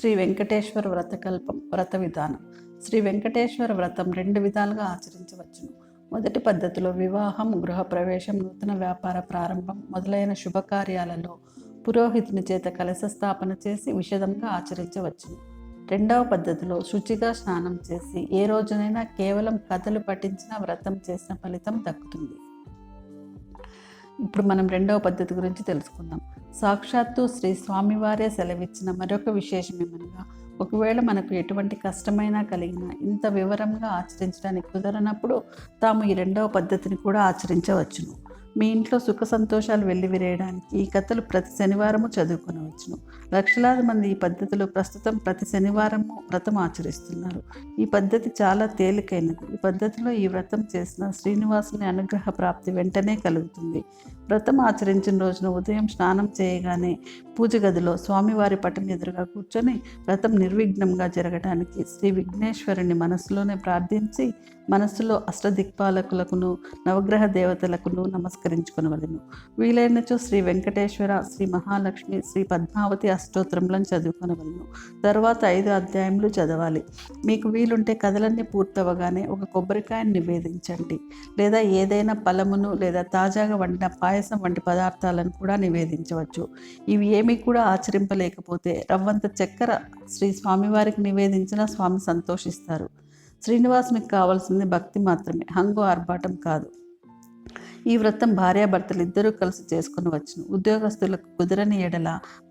శ్రీ వెంకటేశ్వర వ్రతకల్పం వ్రత విధానం. శ్రీ వెంకటేశ్వర వ్రతం 2 విధాలుగా ఆచరించవచ్చును. మొదటి పద్ధతిలో వివాహం, గృహప్రవేశం, నూతన వ్యాపార ప్రారంభం మొదలైన శుభకార్యాలలో పురోహితుని చేత కలశ స్థాపన చేసి విశదంగా ఆచరించవచ్చును. రెండవ పద్ధతిలో శుచిగా స్నానం చేసి ఏ రోజునైనా కేవలం కథలు పఠించిన వ్రతం చేసిన ఫలితం దక్కుతుంది. ఇప్పుడు మనం రెండవ పద్ధతి గురించి తెలుసుకుందాం. సాక్షాత్తు శ్రీ స్వామివారే సెలవిచ్చిన మరొక విశేషమేమనగా, ఒకవేళ మనకు ఎటువంటి కష్టమైనా కలిగినా ఇంత వివరంగా ఆచరించడానికి కుదరనప్పుడు తాము ఈ రెండవ పద్ధతిని కూడా ఆచరించవచ్చును. మీ ఇంట్లో సుఖ సంతోషాలు వెల్లివిరేయడానికి ఈ కథలు ప్రతి శనివారము చదువుకొనవచ్చును. లక్షలాది మంది ఈ పద్ధతిలో ప్రస్తుతం ప్రతి శనివారము వ్రతం ఆచరిస్తున్నారు. ఈ పద్ధతి చాలా తేలికైనది. ఈ పద్ధతిలో ఈ వ్రతం చేసిన శ్రీనివాసుని అనుగ్రహ ప్రాప్తి వెంటనే కలుగుతుంది. వ్రతం ఆచరించిన రోజున ఉదయం స్నానం చేయగానే పూజ గదిలో స్వామివారి పటం ఎదురుగా కూర్చొని వ్రతం నిర్విఘ్నంగా జరగడానికి శ్రీ విఘ్నేశ్వరుని మనసులోనే ప్రార్థించి మనస్సులో అష్టదిక్పాలకులకును నవగ్రహ దేవతలకును నమస్కరించుకొనవలెను. వీలైనచో శ్రీ వెంకటేశ్వర, శ్రీ మహాలక్ష్మి, శ్రీ పద్మావతి అష్టోత్తరములను చదువుకొనవలెను. తర్వాత 5 అధ్యాయములు చదవాలి. మీకు వీలుంటే కథలన్నీ పూర్తవగానే ఒక కొబ్బరికాయను నివేదించండి. లేదా ఏదైనా ఫలమును లేదా తాజాగా వండిన పాయసం వంటి పదార్థాలను కూడా నివేదించవచ్చు. ఇవి ఏమీ కూడా ఆచరింపలేకపోతే రవ్వంత చక్కెర శ్రీ స్వామివారికి నివేదించిన స్వామి సంతోషిస్తారు. శ్రీనివాసునికి కావాల్సింది భక్తి మాత్రమే, హంగు ఆర్భాటం కాదు. ఈ వ్రతం భార్యాభర్తలు ఇద్దరూ కలిసి చేసుకొనవచ్చును. ఉద్యోగస్తులకు కుదరని ఎడల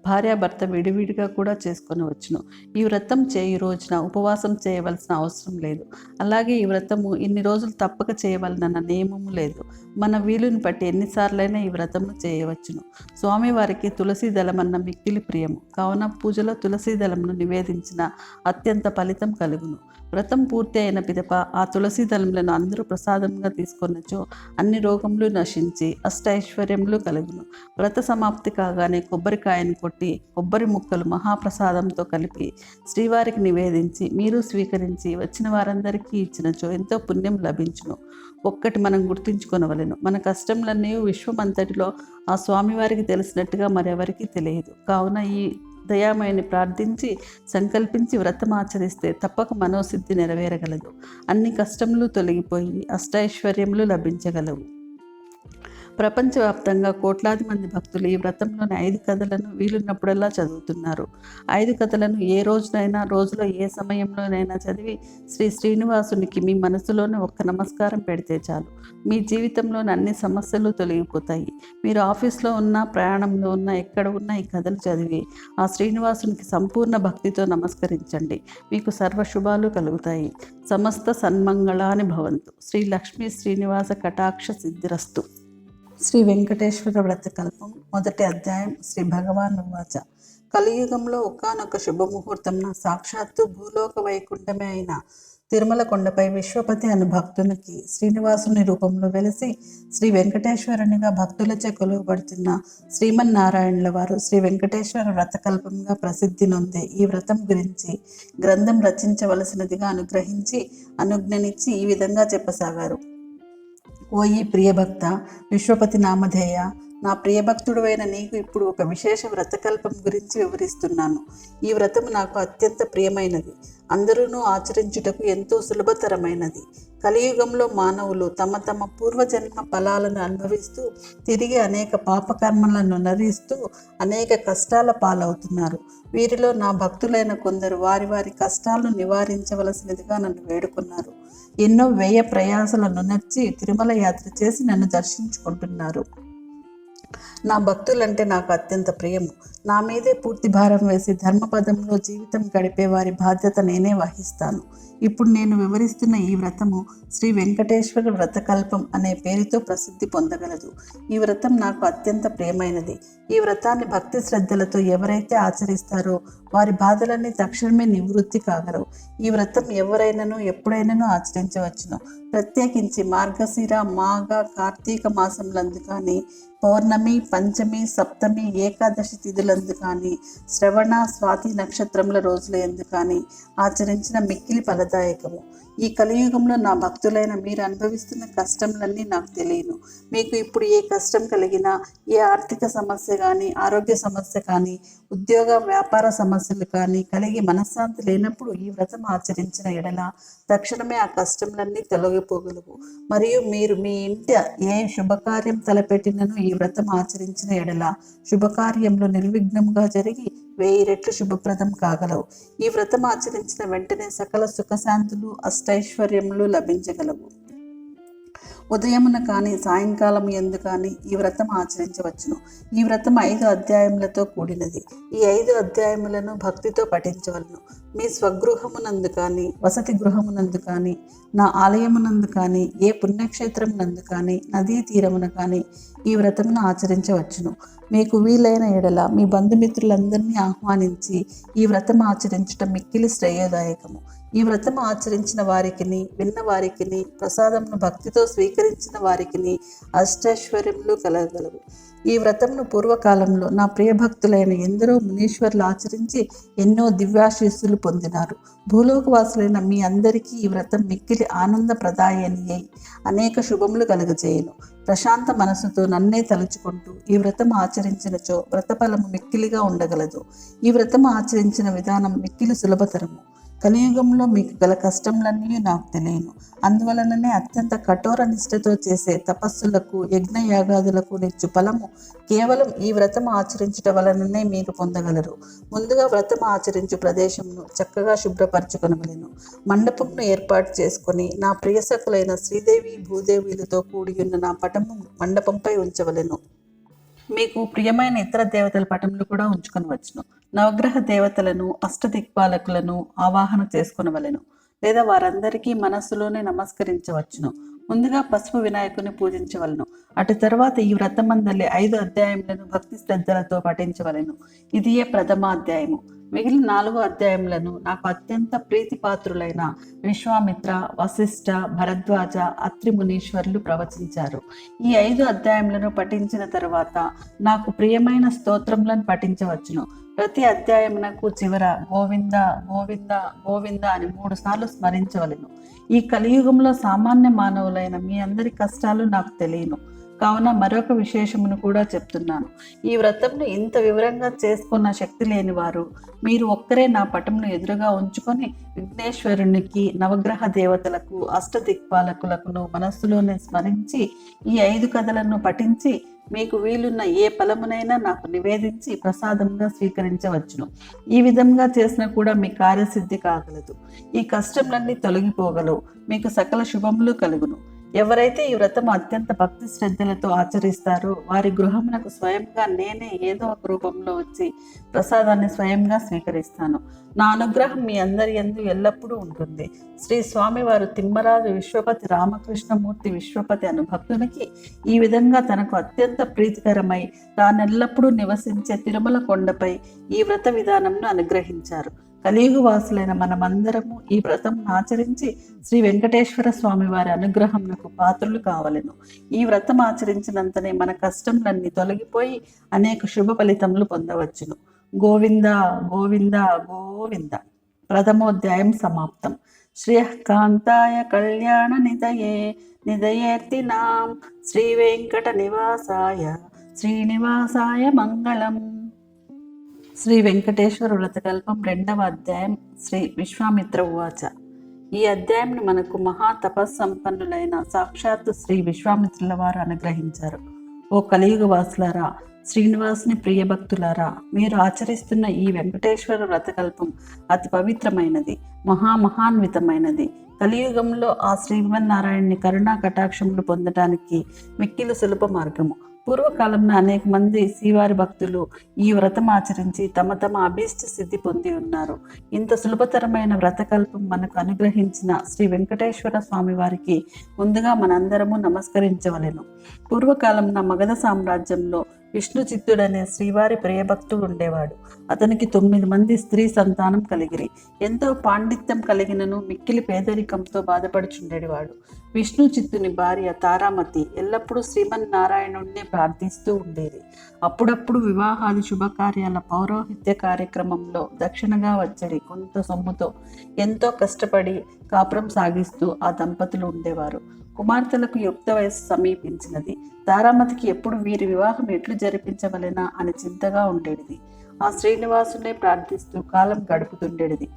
భార్యాభర్త విడివిడిగా కూడా చేసుకొనవచ్చును. ఈ వ్రతం చేయి రోజున ఉపవాసం చేయవలసిన అవసరం లేదు. అలాగే ఈ వ్రతము ఇన్ని రోజులు తప్పక చేయవలనన్న నియమము లేదు. మన వీలుని బట్టి ఎన్నిసార్లైనా ఈ వ్రతము చేయవచ్చును. స్వామివారికి తులసీ దళమన్న మిక్కిలి ప్రియము కావున పూజలో తులసీ దళమును నివేదించిన అత్యంత ఫలితం కలుగును. వ్రతం పూర్తి అయిన పిదప ఆ తులసీ దళములను అందరూ ప్రసాదంగా తీసుకొనచో అన్ని రోగములు నశించి అష్టైశ్వర్యములు కలుగును. వ్రత సమాప్తి కాగానే కొబ్బరికాయను కొట్టి కొబ్బరి ముక్కలు మహాప్రసాదంతో కలిపి శ్రీవారికి నివేదించి మీరు స్వీకరించి వచ్చిన వారందరికీ ఇచ్చినచో ఎంతో పుణ్యం లభించును. ఒక్కటి మనం గుర్తుంచుకొనవలెను, మన కష్టములన్నీ విశ్వమంతటిలో ఆ స్వామివారికి తెలిసినట్టుగా మరెవరికి తెలియదు. కావున ఈ దయామయుని ప్రార్థించి సంకల్పించి వ్రతం ఆచరిస్తే తప్పక మనోసిద్ధి నెరవేరగలదు. అన్ని కష్టములు తొలగిపోయి అష్టైశ్వర్యములు లభించగలవు. ప్రపంచవ్యాప్తంగా కోట్లాది మంది భక్తులు ఈ వ్రతంలోని 5 కథలను వీలున్నప్పుడల్లా చదువుతున్నారు. 5 కథలను ఏ రోజునైనా రోజులో ఏ సమయంలోనైనా చదివి శ్రీ శ్రీనివాసునికి మీ మనసులోనే ఒక్క నమస్కారం పెడితే చాలు. మీ జీవితంలోని అన్ని సమస్యలు తొలగిపోతాయి. మీరు ఆఫీస్లో ఉన్నా, ప్రయాణంలో ఉన్నా, ఎక్కడ ఉన్నా ఈ కథలు చదివి ఆ శ్రీనివాసునికి సంపూర్ణ భక్తితో నమస్కరించండి. మీకు సర్వశుభాలు కలుగుతాయి. సమస్త సన్మంగళాని భవంతు. శ్రీ లక్ష్మీ శ్రీనివాస కటాక్ష సిద్ధిరస్తు. శ్రీ వెంకటేశ్వర వ్రతకల్పం మొదటి అధ్యాయం. శ్రీ భగవాన్ ఉవాచ. కలియుగంలో ఒకానొక శుభముహూర్తంన సాక్షాత్తు భూలోక వైకుంఠమే అయిన తిరుమల కొండపై విశ్వపతి అను భక్తునికి శ్రీనివాసుని రూపంలో వెలిసి శ్రీ వెంకటేశ్వరునిగా భక్తులచే కొలువబడుతున్న శ్రీమన్నారాయణుల వారు శ్రీ వెంకటేశ్వర వ్రతకల్పంగా ప్రసిద్ధి నొందే ఈ వ్రతం గురించి గ్రంథం రచించవలసినదిగా అనుగ్రహించి అనుజ్ఞనిచ్చి ఈ విధంగా చెప్పసాగారు. ఓ ఈ ప్రియభక్త, విశ్వపతి నామధేయ, నా ప్రియభక్తుడువైన నీకు ఇప్పుడు ఒక విశేష వ్రతకల్పం గురించి వివరిస్తున్నాను. ఈ వ్రతము నాకు అత్యంత ప్రియమైనది, అందరూ ఆచరించుటకు ఎంతో సులభతరమైనది. కలియుగంలో మానవులు తమ తమ పూర్వజన్మ ఫలాలను అనుభవిస్తూ తిరిగి అనేక పాపకర్మలను నరిస్తూ అనేక కష్టాల పాలవుతున్నారు. వీరిలో నా భక్తులైన కొందరు వారి వారి కష్టాలను నివారించవలసినదిగా నన్ను వేడుకున్నారు. ఎన్నో వ్యయ ప్రయాసలను నర్చి తిరుమల యాత్ర చేసి నన్ను దర్శించుకుంటున్నారు. నా భక్తులంటే నాకు అత్యంత ప్రియము. నా మీదే పూర్తి భారం వేసి ధర్మపదంలో జీవితం గడిపే వారి బాధ్యత నేనే వహిస్తాను. ఇప్పుడు నేను వివరిస్తున్న ఈ వ్రతము శ్రీ వెంకటేశ్వర వ్రతకల్పం అనే పేరుతో ప్రసిద్ధి పొందగలదు. ఈ వ్రతం నాకు అత్యంత ప్రియమైనది. ఈ వ్రతాన్ని భక్తి శ్రద్ధలతో ఎవరైతే ఆచరిస్తారో వారి బాధలన్నీ తక్షణమే నివృత్తి కాగలవు. ఈ వ్రతం ఎవరైనాను ఎప్పుడైనాను ఆచరించవచ్చును. ప్రత్యేకించి మార్గశిర, మాఘ, కార్తీక మాసంలందు కానీ, పౌర్ణమి, పంచమి, సప్తమి, ఏకాదశి తిథులందు కానీ, శ్రవణ, స్వాతి నక్షత్రముల రోజుల యందు కానీ ఆచరించిన మిక్కిలి ఫలదాయకము. ఈ కలియుగంలో నా భక్తులైన మీరు అనుభవిస్తున్న కష్టంలన్నీ నాకు తెలియను. మీకు ఇప్పుడు ఏ కష్టం కలిగినా, ఏ ఆర్థిక సమస్య కానీ, ఆరోగ్య సమస్య కానీ, ఉద్యోగ వ్యాపార సమస్యలు కానీ కలిగి మనశ్శాంతి లేనప్పుడు ఈ వ్రతం ఆచరించిన ఎడల తక్షణమే ఆ కష్టంలన్నీ తొలగిపోగలవు. మరియు మీరు మీ ఇంటి ఏ శుభకార్యం తలపెట్టినను ఈ వ్రతం ఆచరించిన ఎడల శుభకార్యంలో నిర్విఘ్నంగా జరిగి 1000 రెట్లు శుభప్రదం కాగలవు. ఈ వ్రతం ఆచరించిన వెంటనే సకల సుఖశాంతులు అష్టైశ్వర్యములు లభించగలవు. ఉదయమున కానీ సాయంకాలం ఎందు కానీ ఈ వ్రతం ఆచరించవచ్చును. ఈ వ్రతం 5 అధ్యాయములతో కూడినది. ఈ 5 అధ్యాయములను భక్తితో పఠించవలను. మీ స్వగృహమునందు కానీ, వసతి గృహమునందు కానీ, నా ఆలయమునందు కానీ, ఏ పుణ్యక్షేత్రం నందు కానీ, నదీ తీరమున కానీ ఈ వ్రతమును ఆచరించవచ్చును. మీకు వీలైన ఎడల మీ బంధుమిత్రులందరినీ ఆహ్వానించి ఈ వ్రతం ఆచరించటం మిక్కిలి శ్రేయోదాయకము. ఈ వ్రతం ఆచరించిన వారికిని, విన్న వారికిని, ప్రసాదమును భక్తితో స్వీకరించిన వారికిని అష్టైశ్వర్యములు కలగలవు. ఈ వ్రతంను పూర్వకాలంలో నా ప్రియభక్తులైన ఎందరో మునీశ్వర్లు ఆచరించి ఎన్నో దివ్యాశీస్సులు పొందినారు. భూలోకవాసులైన మీ అందరికీ ఈ వ్రతం మిక్కిలి ఆనందప్రదాయని అయి అనేక శుభములు కలుగజేయను. ప్రశాంత మనసుతో నన్నే తలుచుకుంటూ ఈ వ్రతం ఆచరించినచో వ్రతఫలము మిక్కిలిగా ఉండగలదు. ఈ వ్రతం ఆచరించిన విధానం మిక్కిలి సులభతరము. కలియుగంలో మీకు గల కష్టములన్నీ నాకు తెలియను. అందువలననే అత్యంత కఠోర నిష్ఠతో చేసే తపస్సులకు, యజ్ఞయాగాదులకు నిచ్చు ఫలము కేవలం ఈ వ్రతం ఆచరించడం వలననే మీరు పొందగలరు. ముందుగా వ్రతం ఆచరించు ప్రదేశమును చక్కగా శుభ్రపరచుకొనవలెను. మండపమును ఏర్పాటు చేసుకొని నా ప్రియసకులైన శ్రీదేవి భూదేవులతో కూడి ఉన్న నా పటము మండపంపై ఉంచవలెను. మీకు ప్రియమైన ఇతర దేవతల పటములు కూడా ఉంచుకొనవచ్చును. నవగ్రహ దేవతలను, అష్టదిక్పాలకులను ఆవాహన చేసుకొనవలెను. లేదా వారందరికీ మనస్సులోనే నమస్కరించవచ్చును. ముందుగా పసుపు వినాయకుని పూజించవలను. అటు తర్వాత ఈ వ్రతమందలి 5 అధ్యాయములను భక్తి శ్రద్ధలతో పఠించవలెను. ఇదియే ప్రథమాధ్యాయము. మిగిలిన 4 అధ్యాయములను నాకు అత్యంత ప్రీతిపాత్రులైన విశ్వామిత్ర, వశిష్ఠ, భరద్వాజ, అత్రి మునీశ్వరులు ప్రవచించారు. ఈ 5 అధ్యాయములను పఠించిన తరువాత నాకు ప్రియమైన స్తోత్రములను పఠించవచ్చును. ప్రతి అధ్యాయమునకు చివర గోవింద గోవింద గోవింద అని 3 సార్లు స్మరించవలెను. ఈ కలియుగంలో సామాన్య మానవులైన మీ అందరి కష్టాలు నాకు తెలియను. కావున మరొక విశేషమును కూడా చెప్తున్నాను. ఈ వ్రతంను ఇంత వివరంగా చేసుకున్న శక్తి లేని వారు మీరు ఒక్కరే నా పటమును ఎదురుగా ఉంచుకొని విఘ్నేశ్వరునికి, నవగ్రహ దేవతలకు, అష్టదిక్పాలకులకును మనస్సులోనే స్మరించి ఈ 5 కథలను పఠించి మీకు వీలున్న ఏ ఫలమునైనా నాకు నివేదించి ప్రసాదంగా స్వీకరించవచ్చును. ఈ విధంగా చేసినా కూడా మీ కార్యసిద్ధి కాగలదు. ఈ కష్టములన్నీ తొలగిపోగలవు. మీకు సకల శుభములు కలుగును. ఎవరైతే ఈ వ్రతం అత్యంత భక్తి శ్రద్ధలతో ఆచరిస్తారో వారి గృహమునకు స్వయంగా నేనే ఏదో ఒక రూపంలో వచ్చి ప్రసాదాన్ని స్వయంగా స్వీకరిస్తాను. నా అనుగ్రహం మీ అందరి యందు ఎల్లప్పుడూ ఉంటుంది. శ్రీ స్వామివారు తిమ్మరాజు విశ్వపతి రామకృష్ణమూర్తి విశ్వపతి అను భక్తునికి ఈ విధంగా తనకు అత్యంత ప్రీతికరమై తానెల్లప్పుడూ నివసించే తిరుమల కొండపై ఈ వ్రత విధానంను అనుగ్రహించారు. కలియుగ వాసులైన మనమందరము ఈ వ్రతం ఆచరించి శ్రీ వెంకటేశ్వర స్వామి వారి అనుగ్రహంకు పాత్రలు కావలెను. ఈ వ్రతం ఆచరించినంతనే మన కష్టములన్నీ తొలగిపోయి అనేక శుభ ఫలితములు పొందవచ్చును. గోవింద గోవింద గోవింద. ప్రథమోధ్యాయం సమాప్తం. శ్రీకాంతాయ కళ్యాణ నిధయే నిధయేర్తినాం శ్రీ వెంకట నివాసాయ శ్రీనివాసాయ మంగళం. శ్రీ వెంకటేశ్వర వ్రతకల్పం 2వ అధ్యాయం. శ్రీ విశ్వామిత్ర ఉవాచ. ఈ అధ్యాయంను మనకు మహా తపస్సంపన్నులైన సాక్షాత్తు శ్రీ విశ్వామిత్రుల వారు అనుగ్రహించారు. ఓ కలియుగ వాసులారా, శ్రీనివాసుని ప్రియభక్తులారా, మీరు ఆచరిస్తున్న ఈ వెంకటేశ్వర వ్రతకల్పం అతి పవిత్రమైనది, మహాన్వితమైనది. కలియుగంలో ఆ శ్రీమన్నారాయణ్ణి కరుణా కటాక్షములు పొందడానికి మిక్కిలి సులభ మార్గము. పూర్వకాలంలో అనేక మంది శ్రీవారి భక్తులు ఈ వ్రతం ఆచరించి తమ అభీష్ట సిద్ధి పొంది ఉన్నారు. ఇంత సులభతరమైన వ్రతకల్పం మనకు అనుగ్రహించిన శ్రీ వెంకటేశ్వర స్వామి వారికి ముందుగా మనందరము నమస్కరించవలెను. పూర్వకాలంలో మగధ సామ్రాజ్యంలో విష్ణు చిత్తుడనే శ్రీవారి ప్రియభక్తుడు ఉండేవాడు. అతనికి 9 మంది స్త్రీ సంతానం కలిగిరి. ఎంతో పాండిత్యం కలిగినను మిక్కిలి పేదరికంతో బాధపడుచుండేవాడు. విష్ణు చిత్తుని భార్య తారామతి ఎల్లప్పుడూ శ్రీమన్నారాయణుణ్ణి ప్రార్థిస్తూ ఉండేది. అప్పుడప్పుడు వివాహాది శుభకార్యాల పౌరోహిత్య కార్యక్రమంలో దక్షిణగా వచ్చడి కొంత సొమ్ముతో ఎంతో కష్టపడి కాపురం సాగిస్తూ ఆ దంపతులు ఉండేవారు. కుమార్తెలకు యుక్త వయస్సు సమీపించినది. తారామతికి ఎప్పుడు వీరి వివాహం ఎట్లు జరిపించవలెనా అని చింతగా ఉండేది. ఆ శ్రీనివాసునే ప్రార్థిస్తూ కాలం గడుపుతుండేది.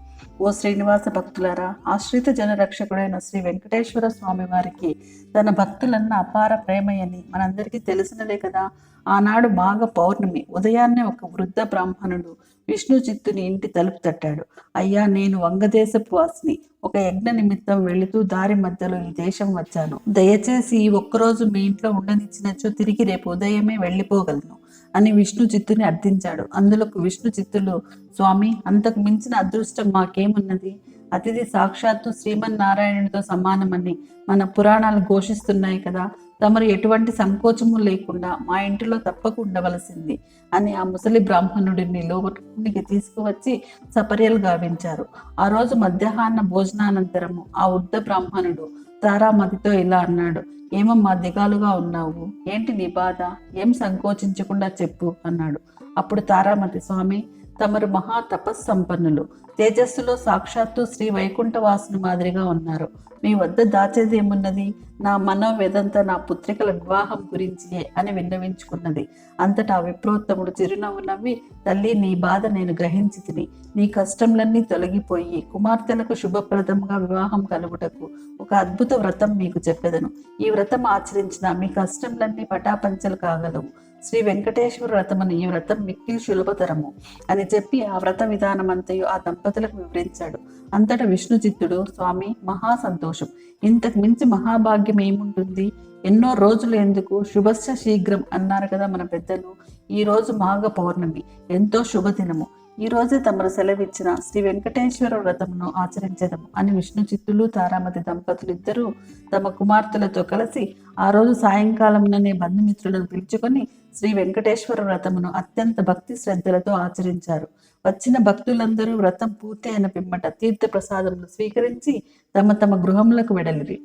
ఓ శ్రీనివాస భక్తులారా, ఆశ్రిత జనరక్షకుడైన శ్రీ వెంకటేశ్వర స్వామి వారికి తన భక్తులన్న అపార ప్రేమయని మనందరికీ తెలిసినదే కదా. ఆనాడు మాఘ పౌర్ణమి ఉదయాన్నే ఒక వృద్ధ బ్రాహ్మణుడు విష్ణు చిత్తుని ఇంటి తలుపు తట్టాడు. అయ్యా, నేను వంగదేశపు వాసిని. ఒక యజ్ఞ నిమిత్తం వెళుతూ దారి మధ్యలో ఈ దేశం వచ్చాను. దయచేసి ఈ ఒక్కరోజు మీ ఇంట్లో ఉండనిచ్చినచో తిరిగి రేపు ఉదయమే వెళ్ళిపోగలను అని విష్ణు చిత్తుని అర్థించాడు. అందులోకి విష్ణు చిత్తులు, స్వామి, అంతకు మించిన అదృష్టం మాకేమున్నది? అతిథి సాక్షాత్తు శ్రీమన్నారాయణుడితో సమానమని మన పురాణాలు ఘోషిస్తున్నాయి కదా. తమరు ఎటువంటి సంకోచము లేకుండా మా ఇంటిలో తప్పక ఉండవలసింది అని ఆ ముసలి బ్రాహ్మణుడిని లోనికి తీసుకువచ్చి సపర్యలు గావించారు. ఆ రోజు మధ్యాహ్న భోజనానంతరము ఆ వృద్ధ బ్రాహ్మణుడు తారామతితో ఇలా అన్నాడు. ఏమమ్మా దిగాలుగా ఉన్నావు? ఏంటి నీ బాధ? ఏం సంకోచించకుండా చెప్పు అన్నాడు. అప్పుడు తారామతి, స్వామి, తమరు మహా తపస్సంపన్నులు, తేజస్సులో సాక్షాత్తు శ్రీ వైకుంఠవాసుని మాదిరిగా ఉన్నారు. మీ వద్ద దాచేది ఏమున్నది? నా మనోవేదంతా నా పుత్రికల వివాహం గురించియే అని విన్నవించుకున్నది. అంతటా విప్రోత్తముడు చిరునవ్వు నవ్వి, తల్లి, నీ బాధ నేను గ్రహించి తిని నీ కష్టంలన్నీ తొలగిపోయి కుమార్తెలకు శుభప్రదంగా వివాహం కలుగుటకు ఒక అద్భుత వ్రతం మీకు చెప్పెదను. ఈ వ్రతం ఆచరించిన మీ కష్టంలన్నీ పటాపంచలు కాగలవు. శ్రీ వెంకటేశ్వర వ్రతమని ఈ వ్రతం మిక్కిలి సులభతరము అని చెప్పి ఆ వ్రత విధానం అంతయు ఆ దంపతులకు వివరించాడు. అంతటా విష్ణు చిత్తుడు, స్వామి, మహా సంతోషం. ఇంతకు మించి మహాభాగ్యం ఏముంటుంది? ఎన్నో రోజులు ఎందుకు, శుభస్య శీఘ్రం అన్నారు కదా మన పెద్దలు. ఈ రోజు మాఘ పౌర్ణమి, ఎంతో శుభదినము. ఈ రోజే తమరు సెలవిచ్చిన శ్రీ వెంకటేశ్వర వ్రతమును ఆచరించదము అని విష్ణు చిత్తులు తారామతి దంపతులు ఇద్దరూ తమ కుమార్తెలతో కలిసి ఆ రోజు సాయంకాలంలోనే బంధుమిత్రులను పిలుచుకొని శ్రీ వెంకటేశ్వర వ్రతమును అత్యంత భక్తి శ్రద్ధలతో ఆచరించారు. వచ్చిన భక్తులందరూ వ్రతం పూర్తి అయిన పిమ్మట తీర్థ ప్రసాదములు స్వీకరించి తమ తమ గృహములకు వెడలిరి.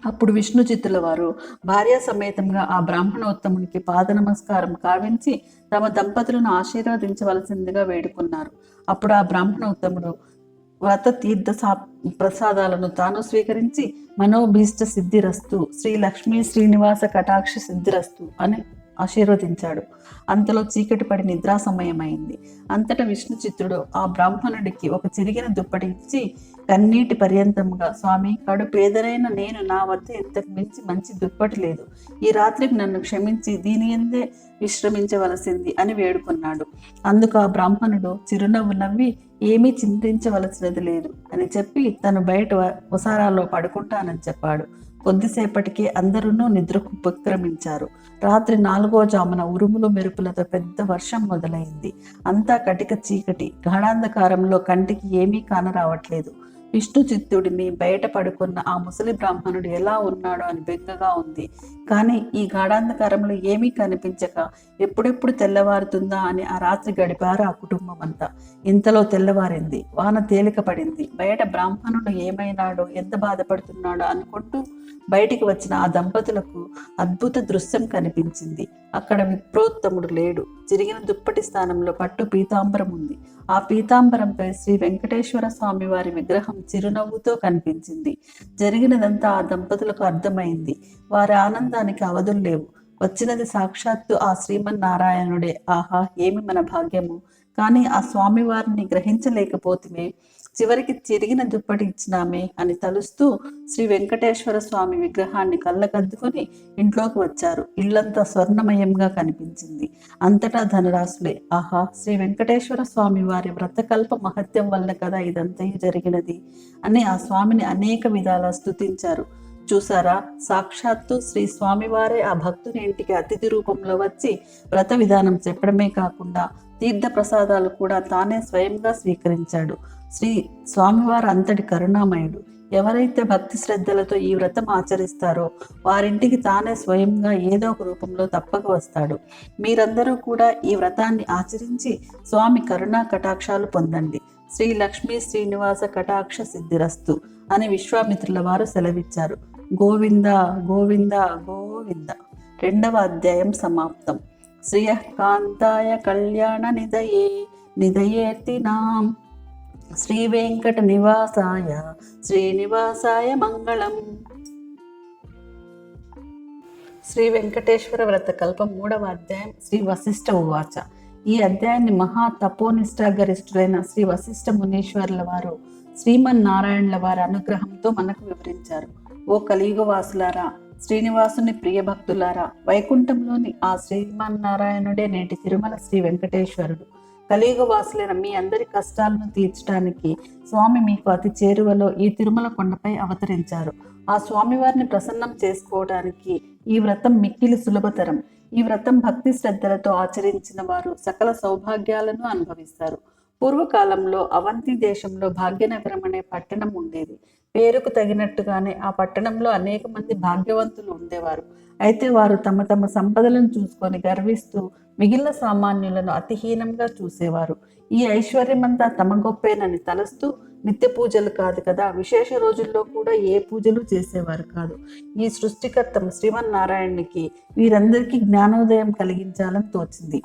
అప్పుడు విష్ణు చిత్తుల వారు భార్య సమేతంగా ఆ బ్రాహ్మణోత్తమునికి పాద నమస్కారం కావించి తమ దంపతులను ఆశీర్వదించవలసిందిగా వేడుకున్నారు. అప్పుడు ఆ బ్రాహ్మణోత్తముడు వ్రత తీర్థ ప్రసాదాలను తాను స్వీకరించి మనోభీష్ట సిద్ధిరస్తు, శ్రీ లక్ష్మీ శ్రీనివాస కటాక్ష సిద్ధిరస్తు అని ఆశీర్వదించాడు. అంతలో చీకటి పడి నిద్రా సమయమైంది. అంతటా విష్ణు చిత్తుడు ఆ బ్రాహ్మణుడికి ఒక చిరిగిన దుప్పటి ఇచ్చి కన్నీటి పర్యంతముగా, స్వామి, కడు పేదరైన నేను నా వద్ద ఇంతకు మించి మంచి దుప్పటి లేదు. ఈ రాత్రికి నన్ను క్షమించి దీని ఎందే విశ్రమించవలసింది అని వేడుకున్నాడు. అందుకు ఆ బ్రాహ్మణుడు చిరునవ్వు నవ్వి, ఏమీ చింతించవలసినది లేదు అని చెప్పి తను బయట వసారాలో పడుకుంటానని చెప్పాడు. కొద్దిసేపటికి అందరూ నిద్రకు ఉపక్రమించారు. రాత్రి 4వ జామున ఉరుములు మెరుపులతో పెద్ద వర్షం మొదలైంది. అంతా కటిక చీకటి. గాఢాంధకారంలో కంటికి ఏమీ కానరావట్లేదు. విష్ణు చిత్తుడిని బయట పడుకున్న ఆ ముసలి బ్రాహ్మణుడు ఎలా ఉన్నాడో అని బెంగగా ఉంది. కానీ ఈ గాఢాంధకారంలో ఏమీ కనిపించక ఎప్పుడెప్పుడు తెల్లవారుతుందా అని ఆ రాత్రి గడిపారు ఆ కుటుంబం అంతా. ఇంతలో తెల్లవారింది. వాన తేలిక పడింది. బయట బ్రాహ్మణుడు ఏమైనాడో, ఎంత బాధపడుతున్నాడో అనుకుంటూ బయటికి వచ్చిన ఆ దంపతులకు అద్భుత దృశ్యం కనిపించింది. అక్కడ విప్రోత్తముడు లేడు. చిరిగిన దుప్పటి స్థానంలో పట్టు పీతాంబరం ఉంది. ఆ పీతాంబరంపై శ్రీ వెంకటేశ్వర స్వామి వారి విగ్రహం చిరునవ్వుతో కనిపించింది. జరిగినదంతా ఆ దంపతులకు అర్థమైంది. వారి ఆనందానికి అవధులు లేవు. వచ్చినది సాక్షాత్తు ఆ శ్రీమన్నారాయణుడే. ఆహా, ఏమి మన భాగ్యము! కానీ ఆ స్వామి వారిని గ్రహించలేకపోతే చివరికి చిరిగిన దుప్పటి ఇచ్చినామే అని తలుస్తూ శ్రీ వెంకటేశ్వర స్వామి విగ్రహాన్ని కళ్ళకద్దుకొని ఇంట్లోకి వచ్చారు. ఇల్లంతా స్వర్ణమయంగా కనిపించింది. అంతటా ధనరాశులే. ఆహా, శ్రీ వెంకటేశ్వర స్వామి వారి వ్రతకల్ప మహత్యం వల్ల కదా ఇదంతా జరిగినది అని ఆ స్వామిని అనేక విధాలా స్తుతించారు. చూసారా, సాక్షాత్తు శ్రీ స్వామివారే ఆ భక్తుని ఇంటికి అతిథి రూపంలో వచ్చి వ్రత విధానం చెప్పడమే కాకుండా తీర్థ ప్రసాదాలు కూడా తానే స్వయంగా స్వీకరించాడు. శ్రీ స్వామివారు అంతటి కరుణామయుడు. ఎవరైతే భక్తి శ్రద్ధలతో ఈ వ్రతం ఆచరిస్తారో వారింటికి తానే స్వయంగా ఏదో ఒక రూపంలో తప్పక వస్తాడు. మీరందరూ కూడా ఈ వ్రతాన్ని ఆచరించి స్వామి కరుణా కటాక్షాలు పొందండి. శ్రీ లక్ష్మీ శ్రీనివాస కటాక్ష సిద్ధిరస్తు అని విశ్వామిత్రుల వారు సెలవిచ్చారు. గోవింద గోవింద గోవింద. 2వ అధ్యాయం సమాప్తం. శ్రియకాంతాయ కళ్యాణ నిదయే నిదయేర్తినాం శ్రీ వెంకట నివాసాయ శ్రీనివాసాయ మంగళం. శ్రీ వెంకటేశ్వర వ్రత కల్పం 3వ అధ్యాయం. శ్రీ వశిష్ఠ ఉవాచ. ఈ అధ్యాయాన్ని మహా తపోనిష్టాగరిష్ఠులైన శ్రీ వశిష్ఠ మునీశ్వర్ల వారు శ్రీమన్నారాయణుల వారి అనుగ్రహంతో మనకు వివరించారు. ఓ కలియుగ వాసులారా, శ్రీనివాసుని ప్రియ భక్తులారా, వైకుంఠంలోని ఆ శ్రీమన్నారాయణుడే నేటి తిరుమల శ్రీ వెంకటేశ్వరుడు. కలియుగ వాసులైన మీ అందరి కష్టాలను తీర్చడానికి స్వామి మీకు అతి చేరువలో ఈ తిరుమల కొండపై అవతరించారు. ఆ స్వామివారిని ప్రసన్నం చేసుకోవడానికి ఈ వ్రతం మిక్కిలి సులభతరం. ఈ వ్రతం భక్తి శ్రద్ధలతో ఆచరించిన వారు సకల సౌభాగ్యాలను అనుభవిస్తారు. పూర్వకాలంలో అవంతి దేశంలో భాగ్యనగరం అనే పట్టణం ఉండేది. పేరుకు తగినట్టుగానే ఆ పట్టణంలో అనేక మంది భాగ్యవంతులు ఉండేవారు. అయితే వారు తమ తమ సంపదలను చూసుకొని గర్విస్తూ మిగిలిన సామాన్యులను అతిహీనంగా చూసేవారు. ఈ ఐశ్వర్యమంతా తమ గొప్పేనని తలస్తూ నిత్య పూజలు కాదు కదా, విశేష రోజుల్లో కూడా ఏ పూజలు చేసేవారు కాదు. ఈ సృష్టికర్త శ్రీమన్నారాయణునికి వీరందరికీ జ్ఞానోదయం కలిగించాలని తోచింది.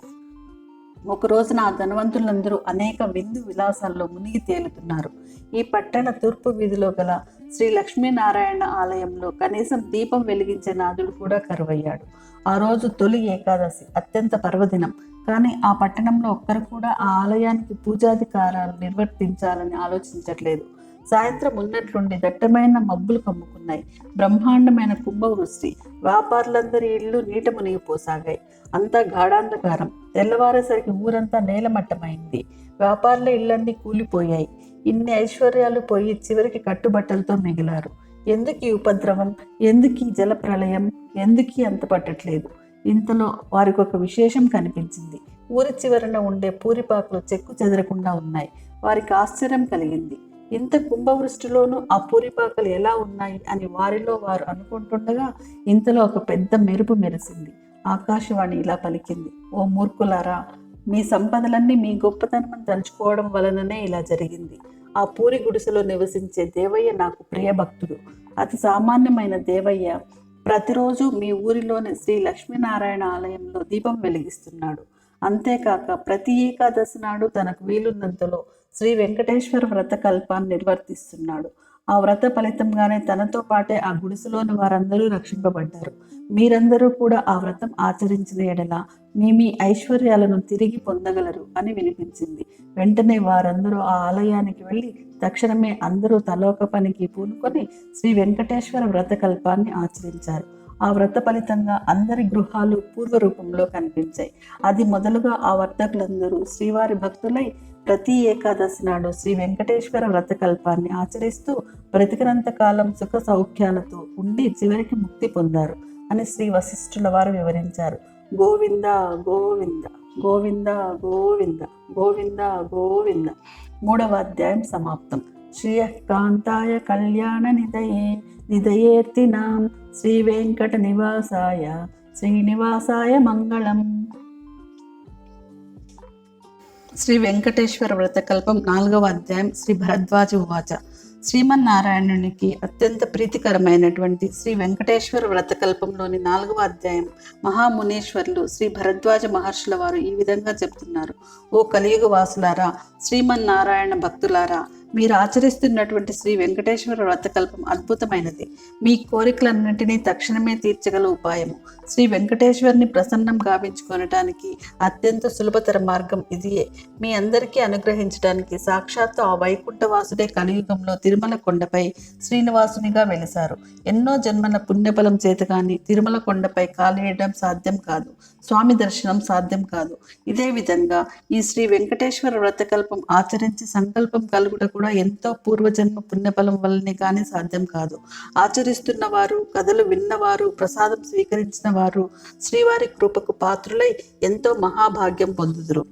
ఒక రోజున ఆ ధనవంతులందరూ అనేక విందు విలాసాల్లో మునిగి తేలుతున్నారు. ఈ పట్టణ తూర్పు వీధిలో గల శ్రీ లక్ష్మీనారాయణ ఆలయంలో కనీసం దీపం వెలిగించే నాదుడు కూడా కరువయ్యాడు. ఆ రోజు తొలి ఏకాదశి, అత్యంత పర్వదినం. కానీ ఆ పట్టణంలో ఒక్కరు కూడా ఆ ఆలయానికి పూజాధికారాలు నిర్వర్తించాలని ఆలోచించట్లేదు. సాయంత్రం ఉన్నట్లుండి దట్టమైన మబ్బులు కమ్ముకున్నాయి. బ్రహ్మాండమైన కుంభవృష్టి. వ్యాపారులందరి ఇళ్ళు నీట మునిగిపోసాగాయి. అంతా గాఢాంధకారం. తెల్లవారేసరికి ఊరంతా నేలమట్టమైంది. వ్యాపారుల ఇళ్ళన్నీ కూలిపోయాయి. ఇన్ని ఐశ్వర్యాలు పోయి చివరికి కట్టుబట్టలతో మిగిలారు. ఎందుకు ఈ ఉపద్రవం, ఎందుకు ఈ జల ప్రళయం, ఎందుకు అంత పట్టట్లేదు? ఇంతలో వారికి ఒక విశేషం కనిపించింది. ఊరి చివరన ఉండే పూరిపాకులు చెక్కు చెదరకుండా ఉన్నాయి. వారికి ఆశ్చర్యం కలిగింది. ఇంత కుంభవృష్టిలోనూ ఆ పూరిపాకలు ఎలా ఉన్నాయి అని వారిలో వారు అనుకుంటుండగా ఇంతలో ఒక పెద్ద మెరుపు మెరిసింది. ఆకాశవాణి ఇలా పలికింది: ఓ మూర్ఖులారా, మీ సంపదలన్నీ మీ గొప్పతనం తలుచుకోవడం వలననే ఇలా జరిగింది. ఆ పూరి గుడిసెలో నివసించే దేవయ్య నాకు ప్రియ భక్తుడు. అతి సామాన్యమైన దేవయ్య ప్రతిరోజు మీ ఊరిలోని శ్రీ లక్ష్మీనారాయణ ఆలయంలో దీపం వెలిగిస్తున్నాడు. అంతేకాక ప్రతి ఏకాదశి నాడు తనకు వీలున్నంతలో శ్రీ వెంకటేశ్వర వ్రత కల్పాన్ని నిర్వర్తిస్తున్నాడు. ఆ వ్రత ఫలితంగానే తనతో పాటే ఆ గుడిసెలోని వారందరూ రక్షింపబడ్డారు. మీరందరూ కూడా ఆ వ్రతం ఆచరించిన ఎడల మీ ఐశ్వర్యాలను తిరిగి పొందగలరు అని వినిపించింది. వెంటనే వారందరూ ఆ ఆలయానికి వెళ్ళి తక్షణమే అందరూ తలోక పనికి పూనుకొని శ్రీ వెంకటేశ్వర వ్రత కల్పాన్ని ఆచరించారు. ఆ వ్రత ఫలితంగా అందరి గృహాలు పూర్వరూపంలో కనిపించాయి. అది మొదలుగా ఆ వర్తకులందరూ శ్రీవారి భక్తులై ప్రతి ఏకాదశి నాడు శ్రీ వెంకటేశ్వర వ్రత కల్పాన్ని ఆచరిస్తూ బ్రతికినంత కాలం సుఖ సౌఖ్యాలతో ఉండి చివరికి ముక్తి పొందారు అని శ్రీ వశిష్ఠుల వారు వివరించారు. గోవింద గోవింద గోవింద గోవింద గోవింద గోవింద. 3వ అధ్యాయం సమాప్తం. శ్రీయకాంతాయ కళ్యాణ నిదయే నిదయేర్తినాం శ్రీ వెంకట నివాసాయ శ్రీనివాసాయ మంగళం. శ్రీ వెంకటేశ్వర వ్రతకల్పం 4వ అధ్యాయం. శ్రీ భరద్వాజ ఉవాచ. శ్రీమన్నారాయణునికి అత్యంత ప్రీతికరమైనటువంటి శ్రీ వెంకటేశ్వర వ్రతకల్పంలోని 4వ అధ్యాయం మహామునీశ్వర్లు శ్రీ భరద్వాజ మహర్షుల వారు ఈ విధంగా చెప్తున్నారు. ఓ కలియుగ వాసులారా, శ్రీమన్నారాయణ భక్తులారా, మీరు ఆచరిస్తున్నటువంటి శ్రీ వెంకటేశ్వర వ్రతకల్పం అద్భుతమైనది. మీ కోరికలన్నింటినీ తక్షణమే తీర్చగల ఉపాయము. శ్రీ వెంకటేశ్వరుని ప్రసన్నం గావించుకొనటానికి అత్యంత సులభతర మార్గం ఇదియే. మీ అందరికీ అనుగ్రహించడానికి సాక్షాత్తు ఆ వైకుంఠవాసుడే కలియుగంలో తిరుమల కొండపై శ్రీనివాసునిగా వెలిశారు. ఎన్నో జన్మల పుణ్యఫలం చేత కానీ తిరుమల కొండపై కాలేయడం సాధ్యం కాదు. స్వామి దర్శనం సాధ్యం కాదు. ఇదే విధంగా ఈ శ్రీ వెంకటేశ్వర వ్రతకల్పం ఆచరించి సంకల్పం కలుగుట కూడా ఎంతో పూర్వజన్మ పుణ్యఫలం వల్లనే కానీ సాధ్యం కాదు. ఆచరిస్తున్న వారు, కథలు విన్నవారు, ప్రసాదం స్వీకరించిన వారు శ్రీవారి కృపకు పాత్రులై ఎంతో మహాభాగ్యం పొందుదురు.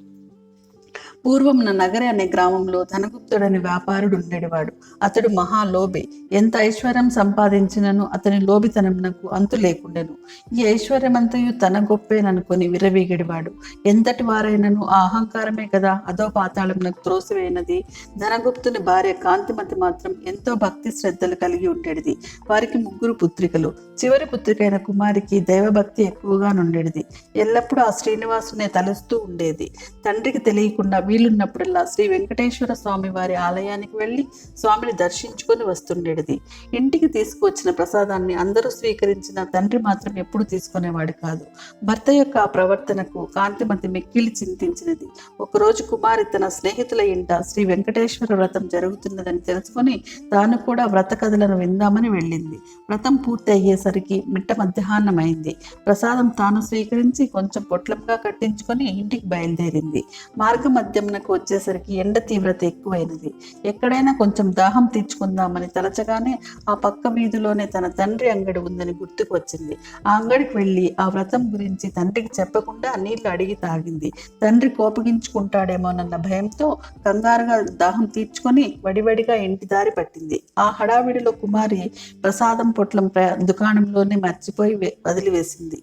పూర్వమున నగరి అనే గ్రామంలో ధనగుప్తుడని వ్యాపారుడు ఉండేవాడు. అతడు మహాలోభి. ఎంత ఐశ్వర్యం సంపాదించినను అతని లోభితనమునకు అంతు లేకుండెను. ఈ ఐశ్వర్యమంతయు తన గొప్పేననుకొని విర్రవీగడివాడు. ఎంతటి వారైనను ఆ అహంకారమే కదా అదో పాతాళమునకు త్రోసివేయినది. ధనగుప్తుని భార్య కాంతిమతి మాత్రం ఎంతో భక్తి శ్రద్ధలు కలిగి ఉండేది. వారికి 3 పుత్రికలు. చివరి పుత్రికైన కుమారికి దైవభక్తి ఎక్కువగా నుండేది. ఎల్లప్పుడూ ఆ శ్రీనివాసునే తలుస్తూ ఉండేది. తండ్రికి తెలియకుండా వీలున్నప్పుడల్లా శ్రీ వెంకటేశ్వర స్వామి వారి ఆలయానికి వెళ్ళి స్వామిని దర్శించుకొని వస్తుండేది. ఇంటికి తీసుకువచ్చిన ప్రసాదాన్ని అందరూ స్వీకరించిన తండ్రి మాత్రం ఎప్పుడు తీసుకునేవాడు కాదు. భర్త యొక్క ఆ ప్రవర్తనకు కాంతిమతి మిక్కిలి చింతించినది. ఒకరోజు కుమారి తన స్నేహితుల ఇంట శ్రీ వెంకటేశ్వర వ్రతం జరుగుతున్నదని తెలుసుకొని తాను కూడా వ్రత కథలను విందామని వెళ్ళింది. వ్రతం పూర్తి అయ్యేసరికి మిట్ట మధ్యాహ్నం అయింది. ప్రసాదం తాను స్వీకరించి కొంచెం పొట్లంగా కట్టించుకొని ఇంటికి బయలుదేరింది. మార్గ మధ్యమునకు వచ్చేసరికి ఎండ తీవ్రత ఎక్కువైనది. ఎక్కడైనా కొంచెం దాహం తీర్చుకుందామని తలచగానే ఆ పక్క వీధిలోనే తన తండ్రి అంగడి ఉందని గుర్తుకు వచ్చింది. ఆ అంగడికి వెళ్ళి ఆ వ్రతం గురించి తండ్రికి చెప్పకుండా నీళ్లు అడిగి తాగింది. తండ్రి కోపగించుకుంటాడేమోనన్న భయంతో కంగారుగా దాహం తీర్చుకొని వడివడిగా ఇంటి దారి పట్టింది. ఆ హడావిడిలో కుమారి ప్రసాదం పొట్లం దుకాణంలోనే మర్చిపోయి వదిలివేసింది.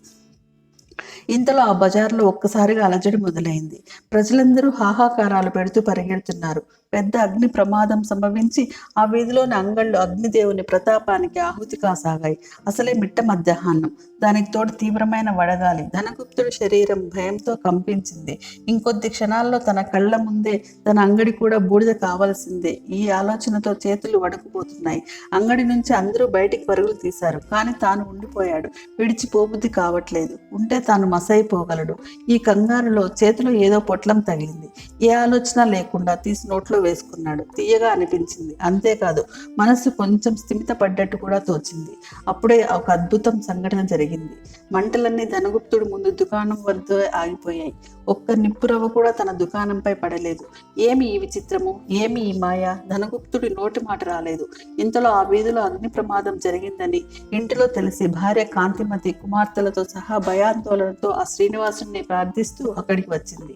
ఇంతలో ఆ బజార్లో ఒక్కసారిగా అలజడి మొదలైంది. ప్రజలందరూ హాహాకారాలు పెడుతూ పరిగెడుతున్నారు. పెద్ద అగ్ని ప్రమాదం సంభవించి ఆ వీధిలోని అంగళ్ళు అగ్నిదేవుని ప్రతాపానికి ఆహుతి కాసాగాయి. అసలే మిట్ట మధ్యాహ్నం. దానికి తోడు తీవ్రమైన వడగాలి. ధనగుప్తుడి శరీరం భయంతో కంపించింది. ఇంకొద్ది క్షణాల్లో తన కళ్ళ ముందే తన అంగడి కూడా బూడిద కావాల్సిందే. ఈ ఆలోచనతో చేతులు వణుకుపోతున్నాయి. అంగడి నుంచి అందరూ బయటికి పరుగులు తీశారు. కానీ తాను ఉండిపోయాడు. విడిచిపోబుద్ధి కావట్లేదు. ఉంటే తాను మసైపోగలడు. ఈ కంగారులో చేతిలో ఏదో పొట్లం తగిలింది. ఏ ఆలోచన లేకుండా తీసి నోట్లో వేసుకున్నాడు. తీయగా అనిపించింది. అంతేకాదు మనసు కొంచెం స్థిమిత పడ్డట్టు కూడా తోచింది. అప్పుడే ఒక అద్భుతం సంఘటన జరిగింది. మంటలన్నీ ధనగుప్తుడు ముందు దుకాణం వద్ద ఆగిపోయాయి. ఒక్క నిప్పురవ్వ కూడా తన దుకాణంపై పడలేదు. ఏమి ఈ విచిత్రము, ఏమి ఈ మాయ? ధనగుప్తుడి నోటి మాట రాలేదు. ఇంతలో ఆ వీధిలో అగ్ని ప్రమాదం జరిగిందని ఇంటిలో తెలిసి భార్య కాంతిమతి కుమార్తెలతో సహా భయాందోళనతో ఆ శ్రీనివాసుని ప్రార్థిస్తూ అక్కడికి వచ్చింది.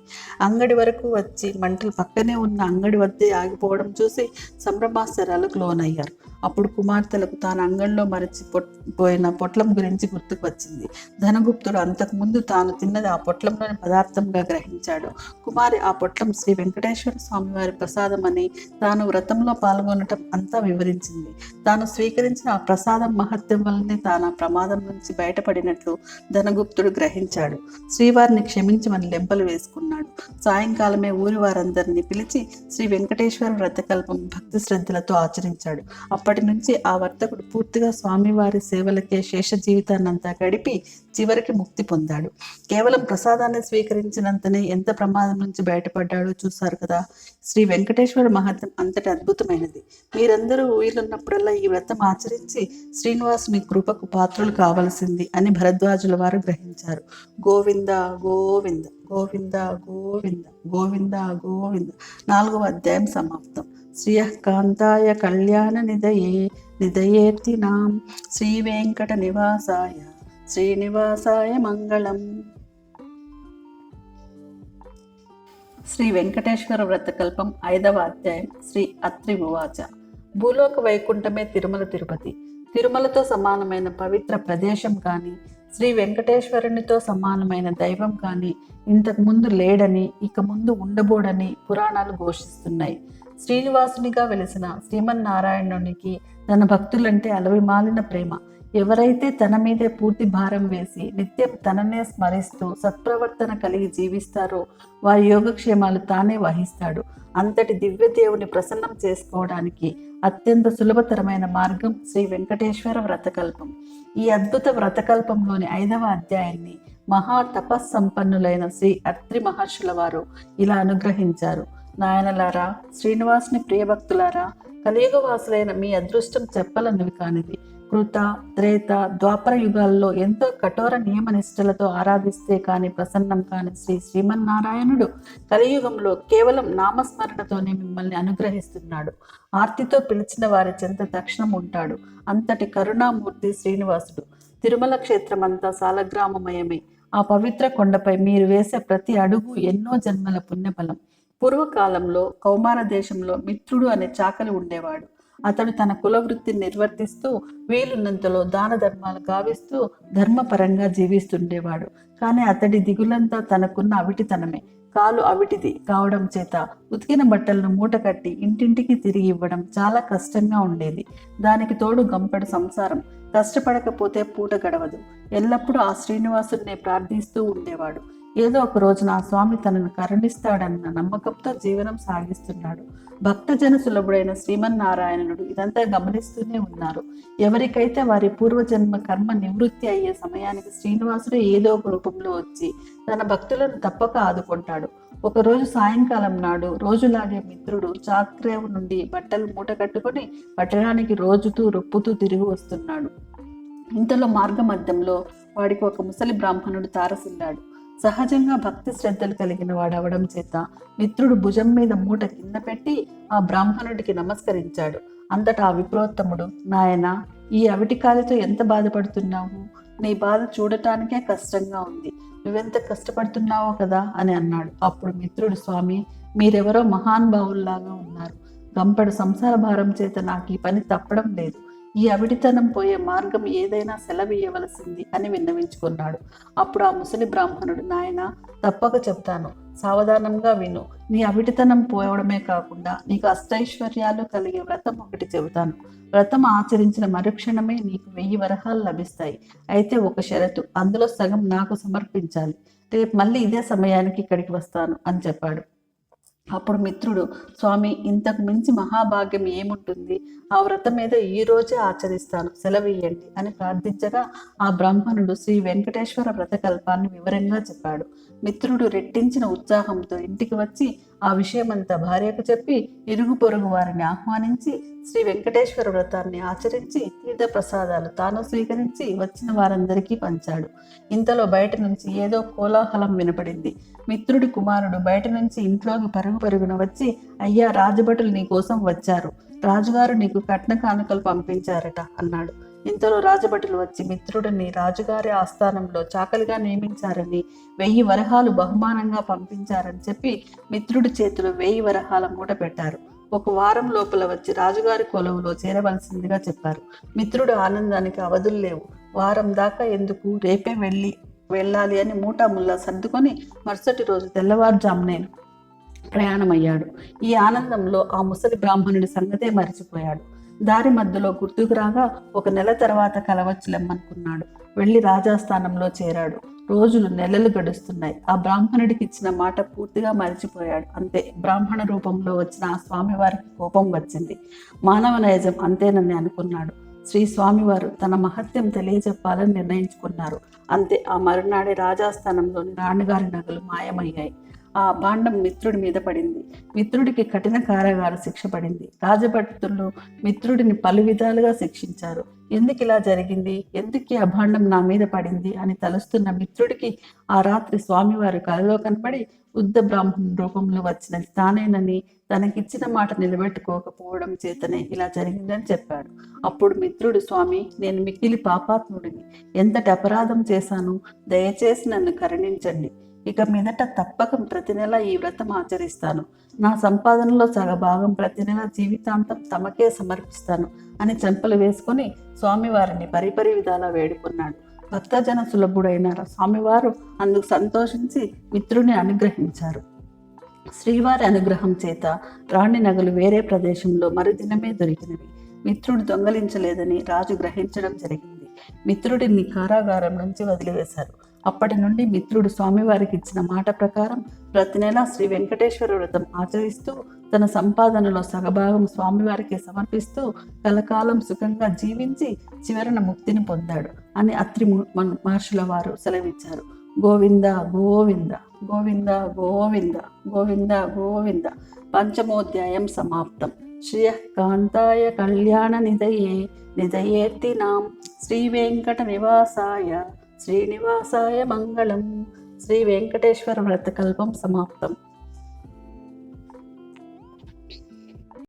అంగడి వరకు వచ్చి మంటలు పక్కనే ఉన్న అంగడి వద్దే ఆగిపోవడం చూసి సంభ్రమాశ్చర్యాలకు లోనయ్యారు. అప్పుడు కుమార్తెలకు తాను అంగడిలో పోయిన పొట్లం గురించి గుర్తుకు వచ్చింది. ధనగుప్తుడు అంతకుముందు తాను తిన్నది ఆ పొట్లంలోని పదార్థంగా గ్రహించాడు. కుమారి ఆ పొట్లం శ్రీ వెంకటేశ్వర స్వామి వారి ప్రసాదం అని, తాను వ్రతంలో పాల్గొనటం అంతా వివరించింది. తాను స్వీకరించిన ఆ ప్రసాదం మహత్యం వల్లనే తాను ఆ ప్రమాదం నుంచి బయటపడినట్లు ధనగుప్తుడు గ్రహించాడు. శ్రీవారిని క్షమించమని లెంపలు వేసుకున్నాడు. సాయంకాలమే ఊరి వారందరినీ పిలిచి శ్రీ వెంకటేశ్వర వ్రతకల్పం భక్తి శ్రద్ధలతో ఆచరించాడు. అప్పటి నుంచి ఆ వర్తకుడు పూర్తిగా స్వామివారి సేవలకే శేష జీవితాన్నంతా గడిపి చివరికి ముక్తి పొందాడు. కేవలం ప్రసాదాన్ని స్వీకరించినంతనే ఎంత ప్రమాదం నుంచి బయటపడ్డాడో చూశారు కదా. శ్రీ వెంకటేశ్వర మహత్యం అంతటి అద్భుతమైనది. మీరందరూ వీలున్నప్పుడల్లా ఈ వ్రతం ఆచరించి శ్రీనివాసుని కృపకు పాత్రులు కావలసింది అని భరద్వాజుల వారు గ్రహించారు. గోవింద గోవింద గోవింద గోవింద గోవింద గోవింద. 4వ అధ్యాయం సమాప్తం. శ్రీయకాంతాయ కళ్యాణ నిదయేర్తినాం శ్రీ వెంకట నివాసాయ శ్రీనివాసాయ మంగళం. శ్రీ వెంకటేశ్వర వ్రతకల్పం 5వ అధ్యాయం. శ్రీ అత్రి ఉవాచ. భూలోక వైకుంఠమే తిరుమల తిరుపతి. తిరుమలతో సమానమైన పవిత్ర ప్రదేశం కానీ, శ్రీ వెంకటేశ్వరునితో సమానమైన దైవం కానీ ఇంతకు ముందు లేడని, ఇక ముందు ఉండబోడని పురాణాలు ఘోషిస్తున్నాయి. శ్రీనివాసునిగా వెలిసిన శ్రీమన్నారాయణునికి తన భక్తులంటే అలవిమాలిన ప్రేమ. ఎవరైతే తన మీదే పూర్తి భారం వేసి నిత్యం తననే స్మరిస్తూ సత్ప్రవర్తన కలిగి జీవిస్తారో వారి యోగక్షేమాలు తానే వహిస్తాడు. అంతటి దివ్య దేవుని ప్రసన్నం చేసుకోవడానికి అత్యంత సులభతరమైన మార్గం శ్రీ వెంకటేశ్వర వ్రతకల్పం. ఈ అద్భుత వ్రతకల్పంలోని 5వ అధ్యాయాన్ని మహా తపస్సంపన్నులైన శ్రీ అత్రి మహర్షుల వారు ఇలా అనుగ్రహించారు. నాయనలారా, శ్రీనివాసుని ప్రియభక్తులారా, కలియుగవాసులైన మీ అదృష్టం చెప్పలనివి కానిది. కృత, త్రేత, ద్వాపర యుగాల్లో ఎంతో కఠోర నియమనిష్టలతో ఆరాధిస్తే కాని ప్రసన్నం కాని శ్రీమన్నారాయణుడు కలియుగంలో కేవలం నామస్మరణతోనే మిమ్మల్ని అనుగ్రహిస్తున్నాడు. ఆర్తితో పిలిచిన వారి చెంత తక్షణం ఉంటాడు. అంతటి కరుణామూర్తి శ్రీనివాసుడు. తిరుమల క్షేత్రమంతా సాలగ్రామమయమే. ఆ పవిత్ర కొండపై మీరు వేసే ప్రతి అడుగు ఎన్నో జన్మల పుణ్యఫలం. పూర్వకాలంలో కౌమార దేశంలో మిత్రుడు అనే చాకలి ఉండేవాడు. అతడు తన కుల వృత్తిని నిర్వర్తిస్తూ వీలున్నంతలో దాన ధర్మాలు గావిస్తూ ధర్మపరంగా జీవిస్తుండేవాడు. కానీ అతడి దిగులంతా తనకున్న అవిటితనమే. కాలు అవిటిది కావడం చేత ఉతికిన బట్టలను మూట కట్టి ఇంటింటికి తిరిగి ఇవ్వడం చాలా కష్టంగా ఉండేది. దానికి తోడు గంపెడు సంసారం. కష్టపడకపోతే పూట గడవదు. ఎల్లప్పుడూ ఆ శ్రీనివాసుడిని ప్రార్థిస్తూ ఉండేవాడు. ఏదో ఒక రోజున ఆ స్వామి తనను కరుణిస్తాడన్న నమ్మకంతో జీవనం సాగిస్తున్నాడు. భక్తజన సులభుడైన శ్రీమన్నారాయణుడు ఇదంతా గమనిస్తూనే ఉన్నారు. ఎవరికైతే వారి పూర్వజన్మ కర్మ నివృత్తి అయ్యే సమయానికి శ్రీనివాసుడే ఏదో ఒక రూపంలో వచ్చి తన భక్తులను తప్పక ఆదుకుంటాడు. ఒకరోజు సాయంకాలం నాడు రోజులాగే మిత్రుడు చాక్రేవు నుండి బట్టలు మూట కట్టుకొని పట్టణానికి రోజుతూ రొప్పుతూ తిరిగి వస్తున్నాడు. ఇంతలో మార్గ మధ్యంలో వాడికి ఒక ముసలి బ్రాహ్మణుడు తారసిల్లాడు. సహజంగా భక్తి శ్రద్ధలు కలిగిన వాడవడం చేత మిత్రుడు భుజం మీద మూట కింద పెట్టి ఆ బ్రాహ్మణుడికి నమస్కరించాడు. అంతటా ఆ విప్రోత్తముడు, నాయనా, ఈ అవిటికాలితో ఎంత బాధపడుతున్నావు? నీ బాధ చూడటానికే కష్టంగా ఉంది. నువ్వెంత కష్టపడుతున్నావో కదా అని అన్నాడు. అప్పుడు మిత్రుడు, స్వామి, మీరెవరో మహానుభావుల్లాగా ఉన్నారు. గంపెడు సంసార భారం చేత నాకు ఈ పని తప్పడం లేదు. ఈ అవిటితనం పోయే మార్గం ఏదైనా సెలవియ్యవలసింది అని విన్నవించుకున్నాడు. అప్పుడు ఆ ముసలి బ్రాహ్మణుడు, నాయన, తప్పక చెప్తాను, సావధానంగా విను. నీ అవిటితనం పోవడమే కాకుండా నీకు అష్టైశ్వర్యాలు కలిగే వ్రతం ఒకటి చెబుతాను. వ్రతం ఆచరించిన మరుక్షణమే నీకు 1000 వరహాలు లభిస్తాయి. అయితే ఒక షరతు, అందులో సగం నాకు సమర్పించాలి. రేపు మళ్ళీ ఇదే సమయానికి ఇక్కడికి వస్తాను అని చెప్పాడు. అప్పుడు మిత్రుడు, స్వామి, ఇంతకు మించి మహాభాగ్యం ఏముంటుంది? ఆ వ్రతం ఏదో ఈ రోజే ఆచరిస్తాను, సెలవియ్యండి అని ప్రార్థించగా ఆ బ్రాహ్మణుడు శ్రీ వెంకటేశ్వర వ్రతకల్పాన్ని వివరంగా చెప్పాడు. మిత్రుడు రెట్టించిన ఉత్సాహంతో ఇంటికి వచ్చి ఆ విషయమంతా భార్యకు చెప్పి ఇరుగు పొరుగు వారిని ఆహ్వానించి శ్రీ వెంకటేశ్వర వ్రతాన్ని ఆచరించి తీర్థ ప్రసాదాలు తాను స్వీకరించి వచ్చిన వారందరికీ పంచాడు. ఇంతలో బయట నుంచి ఏదో కోలాహలం వినపడింది. మిత్రుడి కుమారుడు బయట నుంచి ఇంట్లోకి పరుగున వచ్చి, అయ్యా, రాజభటులు నీ కోసం వచ్చారు. రాజుగారు నీకు కట్న కానుకలు పంపించారట అన్నాడు. ఇంతలో రాజభటులు వచ్చి మిత్రుడిని రాజుగారి ఆస్థానంలో చాకలిగా నియమించారని 1000 వరహాలు బహుమానంగా పంపించారని చెప్పి మిత్రుడి చేతిలో 1000 వరహాల మూట పెట్టారు. ఒక వారం లోపల వచ్చి రాజుగారి కొలువులో చేరవలసిందిగా చెప్పారు. మిత్రుడు ఆనందానికి అవధులు లేవు. వారం దాకా ఎందుకు, రేపే వెళ్ళాలి అని మూటాముల్లా సర్దుకొని మరుసటి రోజు తెల్లవారుజామునే ప్రయాణమయ్యాడు. ఈ ఆనందంలో ఆ ముసలి బ్రాహ్మణుడి సంగతే మరిచిపోయాడు. దారి మధ్యలో గుర్తుకు రాగా 1 నెల తర్వాత కలవచ్చులెమ్మనుకున్నాడు. వెళ్ళి రాజాస్థానంలో చేరాడు. రోజులు నెలలు గడుస్తున్నాయి. ఆ బ్రాహ్మణుడికి ఇచ్చిన మాట పూర్తిగా మరిచిపోయాడు. అంతే, బ్రాహ్మణ రూపంలో వచ్చిన ఆ స్వామివారికి కోపం వచ్చింది. మానవ నైజం అంతేనని అనుకున్నాడు. శ్రీ స్వామివారు తన మహత్యం తెలియజెప్పాలని నిర్ణయించుకున్నారు. అంతే, ఆ మరునాడే రాజాస్థానంలోని రాణిగారి నగలు మాయమయ్యాయి. ఆ భాండం మిత్రుడి మీద పడింది. మిత్రుడికి కఠిన కారాగార శిక్ష పడింది. రాజభటులు మిత్రుడిని పలు విధాలుగా శిక్షించారు. ఎందుకు ఇలా జరిగింది, ఎందుకు ఆ భాండం నా మీద పడింది అని తలుస్తున్న మిత్రుడికి ఆ రాత్రి స్వామివారు కలలో కనబడి ఉద్ద బ్రాహ్మణ రూపంలో వచ్చినది తానేనని, తనకిచ్చిన మాట నిలబెట్టుకోకపోవడం చేతనే ఇలా జరిగిందని చెప్పాడు. అప్పుడు మిత్రుడు, స్వామి, నేను మిక్కిలి పాపాత్ముడిని. ఎంతటి అపరాధం చేశాను, దయచేసి నన్ను కరుణించండి. ఇక మీదట తప్పక ప్రతి నెల ఈ వ్రతం ఆచరిస్తాను. నా సంపాదనలో సగభాగం ప్రతి నెల జీవితాంతం తమకే సమర్పిస్తాను అని చెంపలు వేసుకొని స్వామివారిని పరిపరి విధాలా వేడుకున్నాడు. భక్తజన సులభుడైన స్వామివారు అందుకు సంతోషించి మిత్రుని అనుగ్రహించారు. శ్రీవారి అనుగ్రహం చేత రాణి నగలు వేరే ప్రదేశంలో మరుదినమే దొరికినవి. మిత్రుడు దొంగలించలేదని రాజు గ్రహించడం జరిగింది. మిత్రుడిని కారాగారం నుంచి వదిలివేశారు. అప్పటి నుండి మిత్రుడు స్వామివారికి ఇచ్చిన మాట ప్రకారం ప్రతి నెల శ్రీ వెంకటేశ్వర వ్రతం ఆచరిస్తూ తన సంపాదనలో సగభాగం స్వామివారికి సమర్పిస్తూ కలకాలం సుఖంగా జీవించి చివరన ముక్తిని పొందాడు అని అత్రి మహర్షుల వారు సెలవిచ్చారు. గోవింద గోవింద గోవింద గోవింద గోవింద గోవింద. పంచమోధ్యాయం సమాప్తం. శ్రియః కాంతాయ కళ్యాణ నిధయేర్తినాం శ్రీ వెంకట నివాసాయ శ్రీనివాసాయ మంగళం. శ్రీ వెంకటేశ్వర వ్రతకల్పం సమాప్తం.